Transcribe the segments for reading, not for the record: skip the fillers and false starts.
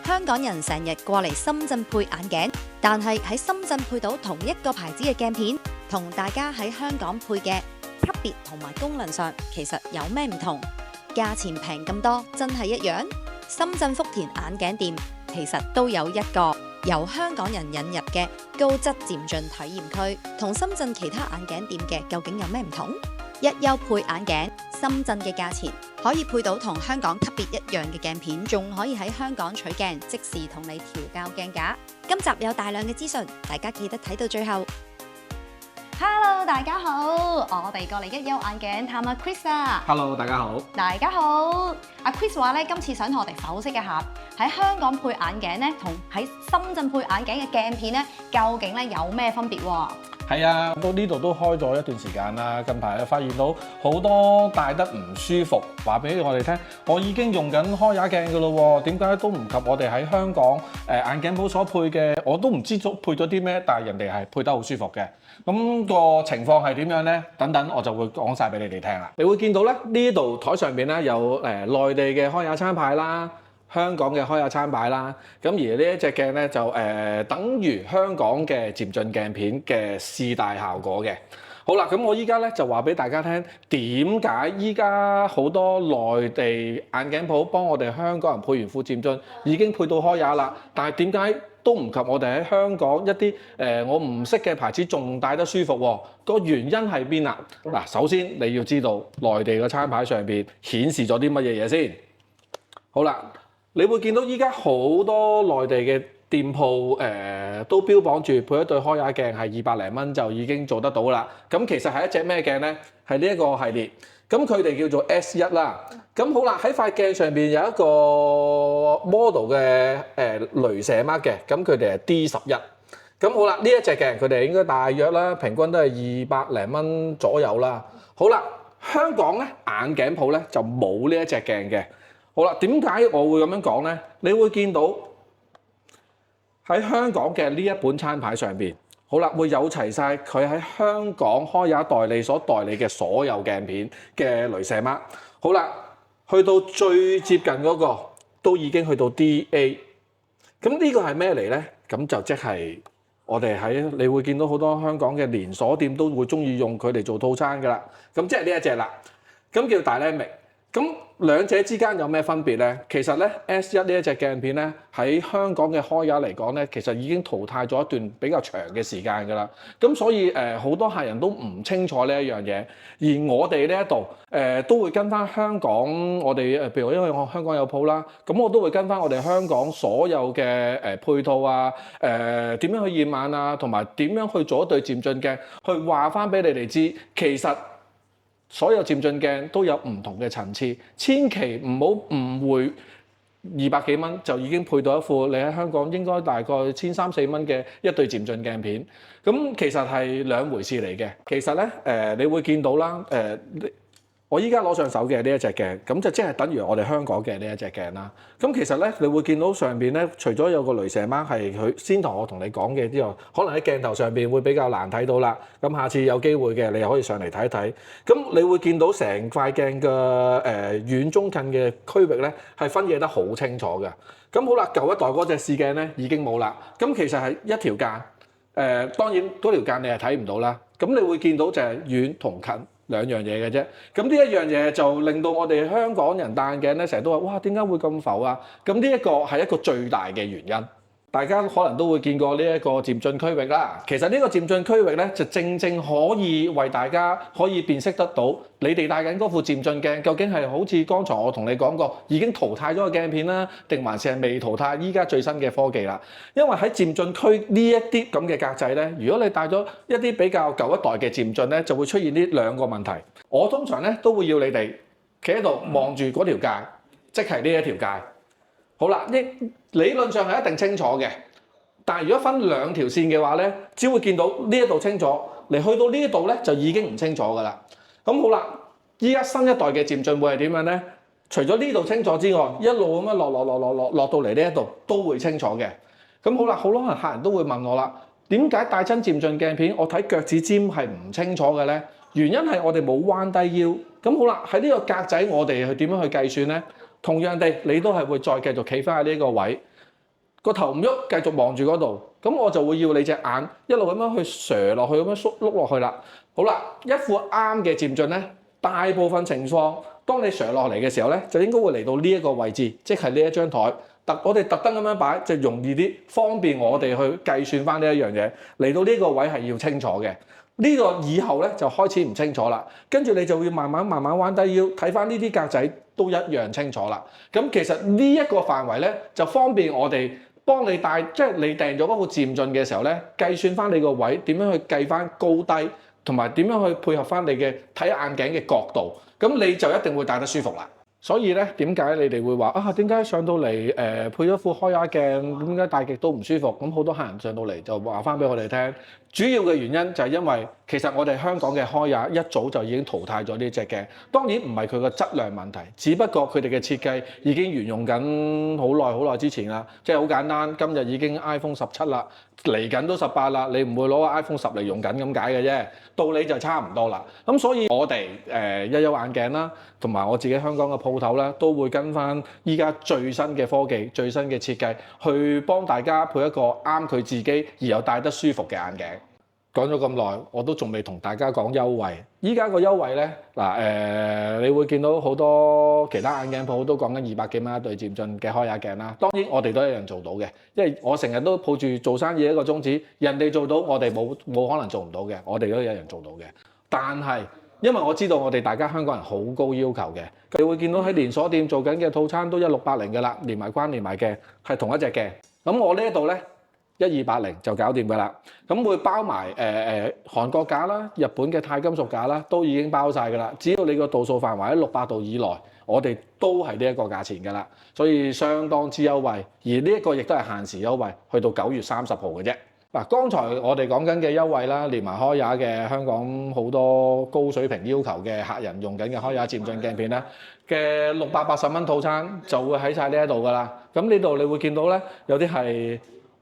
香港人成日過嚟深圳配眼鏡，但係喺深圳配到同一個牌子嘅鏡片，同大家喺香港配嘅級別同埋功能上，其實有咩唔同？價錢平咁多，真係一樣？深圳福田眼鏡店其實都有一個由香港人引入嘅高質漸進體驗區，同深圳其他眼鏡店嘅究竟有咩唔同？一休配眼鏡，深圳嘅價錢可以配到同香港級別一樣嘅鏡片，仲可以喺香港取鏡，即時同你調校鏡架。今集有大量嘅資訊，大家記得睇到最後。Hello， 大家好，我哋過嚟一休眼鏡探阿 Chris 啊。Hello， 大家好。大家好，阿 Chris 話咧，今次想同我哋剖析一下喺香港配眼鏡咧，同喺深圳配眼鏡嘅鏡片咧，究竟咧有咩分別喎？係啊，到呢度都開咗一段時間啦。近排發現到好多戴得唔舒服，話俾我哋聽，我已經用緊開眼鏡㗎咯喎，點解都唔及我哋喺香港眼鏡鋪所配嘅？我都唔知配咗啲咩，但係人哋係配得好舒服嘅。咁個情況係點樣呢？等等我就會講晒俾你哋聽啦。你會見到咧，呢度台上邊咧有內地嘅開眼餐牌啦，香港嘅開眼餐牌啦。咁而呢一隻鏡咧就等於香港嘅漸進鏡片嘅試戴效果嘅。好啦，咁我依家咧就話俾大家聽，點解依家好多內地眼鏡鋪幫我哋香港人配完副漸進已經配到開眼啦，但係點解都唔及我哋喺香港一啲我唔識嘅牌子仲戴得舒服喎？個原因係邊啊？嗱，首先你要知道內地嘅餐牌上邊顯示咗啲乜嘢嘢先。好啦，你會見到依家好多內地嘅店鋪都標榜住配一對開眼鏡係200零蚊就已經做得到啦。咁其實係一隻咩鏡呢？係呢一個系列。咁佢哋叫做 S1 啦。咁好啦，喺塊鏡上邊有一個 model 嘅鐳射 mark 嘅，咁佢哋係 D11。咁好啦，呢一隻鏡佢哋應該大約啦，平均都係200零蚊左右啦。好啦，香港咧眼鏡鋪咧就冇呢一隻鏡嘅。好啦，點解我會咁樣講咧？你會見到喺香港嘅呢一本餐牌上邊，好啦，會有齊晒佢喺香港開眼代理所代理嘅所有鏡片嘅鐳射 mark。好啦，去到最接近嗰個都已經去到 DA。咁呢個係咩嚟咧？咁就即係我哋你會見到好多香港嘅連鎖店都會中意用佢嚟做套餐㗎啦。咁即係呢一隻啦。咁叫Dynamic。咁兩者之間有咩分別咧？其實咧 S1 呢一隻鏡片咧喺香港嘅開眼嚟講咧，其實已經淘汰咗一段比較長嘅時間㗎啦。咁所以好多客人都唔清楚呢一樣嘢，而我哋呢一度都會跟翻香港我哋譬如因為我香港有鋪啦，咁我都會跟翻我哋香港所有嘅配套啊，點樣去驗眼啊，同埋點樣去做一對漸進鏡，去話翻俾你哋知，其實所有漸進鏡都有唔同嘅層次，千祈唔好誤會200幾蚊就已經配到一副你喺香港應該大概1300、4蚊嘅一對漸進鏡片。咁其實係兩回事嚟嘅。其實咧你會見到啦，我依家攞上手嘅呢一隻鏡，咁就即係等於我哋香港嘅呢一隻鏡啦。咁其實咧，你會見到上邊咧，除咗有個鐳射 mark 係佢先同我同你講嘅之外，可能喺鏡頭上邊會比較難睇到啦。咁下次有機會嘅，你又可以上嚟睇一睇。咁你會見到成塊鏡嘅遠中近嘅區域咧，係分野得好清楚嘅。咁好啦，舊一代嗰隻試鏡咧已經冇啦。咁其實係一條間，當然嗰條間你係睇唔到啦。咁你會見到就係遠同近兩樣嘢嘅啫，咁呢一樣嘢就令到我哋香港人戴眼鏡咧，成日都話：哇，點解會咁浮啊？咁呢一個係一個最大嘅原因。大家可能都會見過呢一個漸進區域啦。其實呢個漸進區域咧，就正正可以為大家可以辨識得到你哋戴緊嗰副漸進鏡究竟係好似剛才我同你講過已經淘汰咗個鏡片啦，定還是係未淘汰依家最新嘅科技啦？因為喺漸進區呢一啲咁嘅格仔咧，如果你戴咗一啲比較舊一代嘅漸進咧，就會出現呢兩個問題。我通常咧都會要你哋企喺度望住嗰條界，即係呢一條界。好啦，理論上係一定清楚嘅，但係如果分兩條線嘅話咧，只會見到呢一度清楚，嚟去到呢一度咧就已經唔清楚㗎啦。咁好啦，依家新一代嘅漸進會係點樣咧？除咗呢度清楚之外，一路咁樣落到嚟呢一度都會清楚嘅。咁好啦，好多客人都會問我啦，點解戴真漸進鏡片我睇腳趾尖係唔清楚嘅咧？原因係我哋冇彎低腰。咁好啦，喺呢個格仔我哋去點樣去計算咧？同樣地，你都係會再繼續企翻喺呢個位。個頭唔喐，繼續望住嗰度，咁我就會要你隻眼一路咁樣去瀡落去，咁樣碌落去啦。好啦，一副啱嘅漸進咧，大部分情況，當你瀡落嚟嘅時候咧，就應該會嚟到呢一個位置，即係呢一張台。我哋特登咁樣擺就容易啲，方便我哋去計算翻呢一樣嘢。嚟到呢個位係要清楚嘅。呢個以後咧就開始唔清楚啦，跟住你就會慢慢彎低腰，睇翻呢啲格仔都一樣清楚啦。咁其實呢一個範圍咧就方便我哋幫你帶，即係你訂咗嗰個漸進嘅時候咧，計算翻你個位點樣去計翻高低，同埋點樣去配合翻你嘅睇眼鏡嘅角度，咁你就一定會戴得舒服啦。所以咧，點解你哋會話啊？點解上到嚟配咗副開眼鏡，點解戴極都唔舒服？咁好多客人上到嚟就話翻俾我哋聽，主要嘅原因就係因為其實我哋香港嘅開眼一早就已經淘汰咗呢隻鏡。當然唔係佢個質量問題，只不過佢哋嘅設計已經沿用緊好耐之前啦。即係好簡單，今日已經 iPhone 17啦，嚟緊都18啦，你唔會攞個 iPhone 10嚟用緊咁解嘅啫。道理就差唔多啦。咁所以我哋一休眼鏡啦，同埋我自己香港嘅鋪頭咧，都會跟翻依家最新嘅科技、最新嘅設計，去幫大家配一個啱佢自己而又戴得舒服嘅眼鏡。講咗咁耐，我都仲未同大家講優惠。依家個優惠咧，你會見到好多其他眼鏡鋪都講緊200幾蚊一對漸進嘅開眼鏡啦。當然我哋都一樣做到嘅，因為我成日都抱住做生意一個宗旨，人哋做到，我哋冇可能做唔到嘅，我哋都一樣做到嘅。但係因為我知道我哋大家香港人好高要求嘅，你會見到喺連鎖店做緊嘅套餐都1680嘅啦，連埋關連埋嘅係同一隻嘅。咁我呢一度咧1280就搞掂㗎啦。咁會包埋韓國架啦、日本嘅鈦金屬架啦，都已經包晒㗎啦。只要你個度數範圍喺600度以內，我哋都係呢一個價錢㗎啦。所以相當之優惠，而呢一個亦都係限時優惠，去到9月30號嘅啫。嗱，剛才我哋講緊嘅優惠啦，連埋開眼嘅香港好多高水平要求嘅客人用緊嘅開眼漸進鏡片咧嘅680蚊套餐就會喺晒呢一度㗎啦。咁呢度你會見到咧，有啲係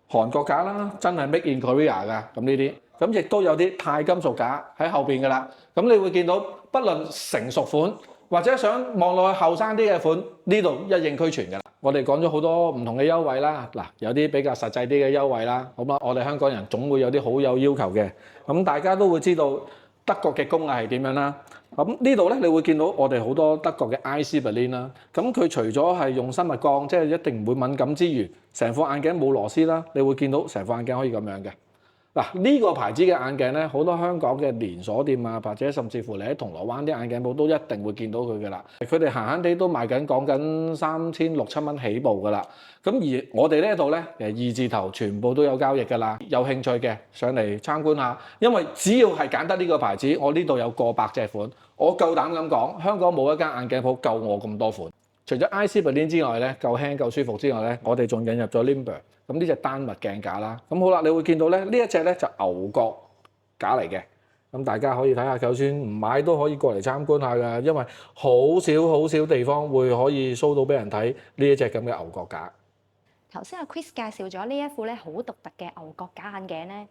韓國架啦，真係 Make in Korea 㗎。咁呢啲，咁亦都有啲鈦金屬架喺後邊㗎啦。咁你會見到，不論成熟款或者想望落去後生啲嘅款，呢度一應俱全㗎啦。我哋講咗好多唔同嘅優惠啦，嗱，有啲比較實際啲嘅優惠啦，好嘛？我哋香港人總會有啲好有要求嘅，咁大家都會知道德國嘅工藝係點樣啦。咁呢度咧，你會見到我哋好多德國嘅 IC Berlin 啦。咁佢除咗係用生物鋼，即係一定唔會敏感之餘，成副眼鏡冇螺絲啦，你會見到成副眼鏡可以咁樣嘅。嗱，呢個牌子嘅眼鏡咧，好多香港嘅連鎖店啊，或者甚至乎你喺銅鑼灣啲眼鏡鋪都一定會見到佢嘅啦。佢哋閒閒地都賣緊講緊3000、6000蚊起步㗎啦。咁而我哋呢一度咧，2字頭全部都有交易㗎啦。有興趣嘅上嚟參觀下，因為只要係揀得呢個牌子，我呢度有過百隻款，我夠膽咁講，香港冇一間眼鏡鋪夠我咁多款。除咗 IC Berlin 之外咧，夠輕夠舒服之外咧，我哋仲引入咗 Limber。咁呢隻丹麥鏡架啦，咁好啦，你會見到咧，呢一隻咧就牛角架嚟嘅，咁大家可以睇下，就算唔買都可以過嚟參觀下㗎，因為好少地方會可以 show 到俾人睇呢一隻咁嘅牛角架。頭先阿 Chris 介紹咗呢一副咧好獨特嘅牛角架眼鏡咧，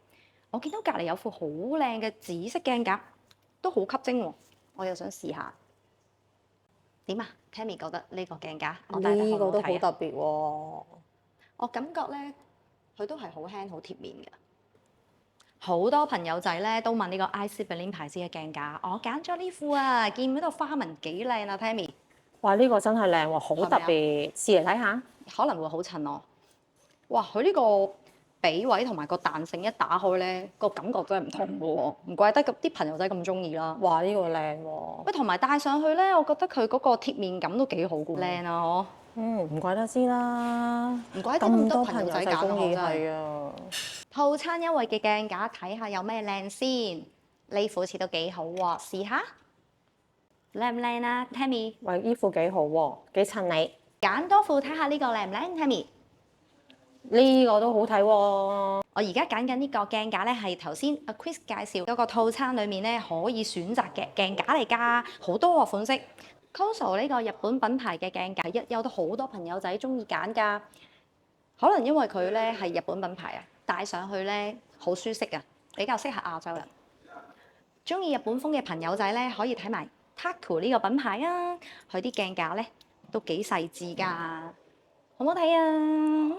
我見到隔離有副好靚嘅紫色鏡架，都好吸睛喎，我又想試下。點啊 ？Tammy 覺得呢個鏡架我戴得好唔好睇啊？呢個都好特別喎。我感覺咧，佢都係好輕好貼面嘅。好多朋友仔咧都問呢個 IC Berlin 牌子嘅鏡架，我揀咗呢副啊，見唔見到花紋幾靚啊 ，Tammy？哇！呢個真係靚喎，好特別，試嚟睇下。可能會好襯我。哇！佢呢個比位同埋個彈性一打開咧，個感覺真係唔同嘅喎，唔怪得咁啲朋友仔咁中意啦。哇！呢個靚喎。喂，同埋戴上去咧，我覺得佢嗰個貼面感都幾好嘅，靚啊嗬。唔怪得知啦，唔怪得咁多朋友仔揀中意真係。係啊。套餐優惠嘅鏡架，睇下有咩靚先。呢副好似都幾好喎，試下靚唔靚啊 ，Tammy？喂，呢副幾好喎，幾襯你。揀多副睇下呢個靚唔靚 ，Tammy？呢個都好睇喎。我而家揀緊呢個鏡架咧，係頭先阿 Chris 介紹嗰個套餐裡面咧可以選擇嘅鏡架嚟㗎，好多個款式。Koso 呢個日本品牌嘅鏡架，一有都好多朋友仔中意揀㗎。可能因為佢咧係日本品牌啊，戴上去咧好舒適啊，比較適合亞洲人。中意日本風嘅朋友仔咧，可以睇埋 Taku 呢個品牌啊，佢啲鏡架咧都幾細緻㗎，好唔好睇啊？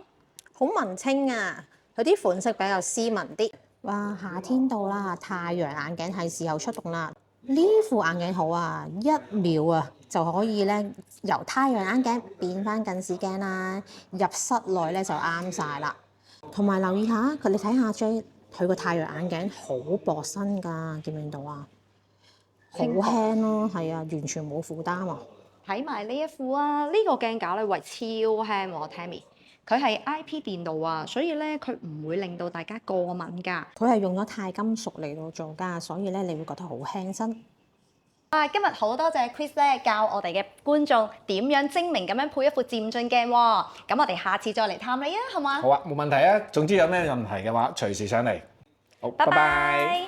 好文青啊！佢啲款式比較斯文啲。哇，夏天到啦，太陽眼鏡係時候出動啦。呢副眼鏡好啊，1秒啊就可以咧由太陽眼鏡變翻近視鏡啦，入室內咧就啱晒啦。同埋留意下佢，你睇下 J，佢個太陽眼鏡好薄身㗎，見唔見到啊？好輕咯，係啊，完全冇負擔啊！睇埋呢一副啊，呢個鏡架咧，喂，超輕喎，Tammy。佢係 IP 電路啊，所以咧佢唔會令到大家過敏㗎。佢係用咗鈦金屬嚟到做㗎，所以咧你會覺得好輕身。今日好多謝 Chris 咧教我哋嘅觀眾點樣精明咁樣配一副漸進鏡喎。咁我哋下次再嚟探你啊，好嘛？好啊，冇問題啊。總之有咩問題嘅話，隨時上嚟。好，拜拜拜。拜。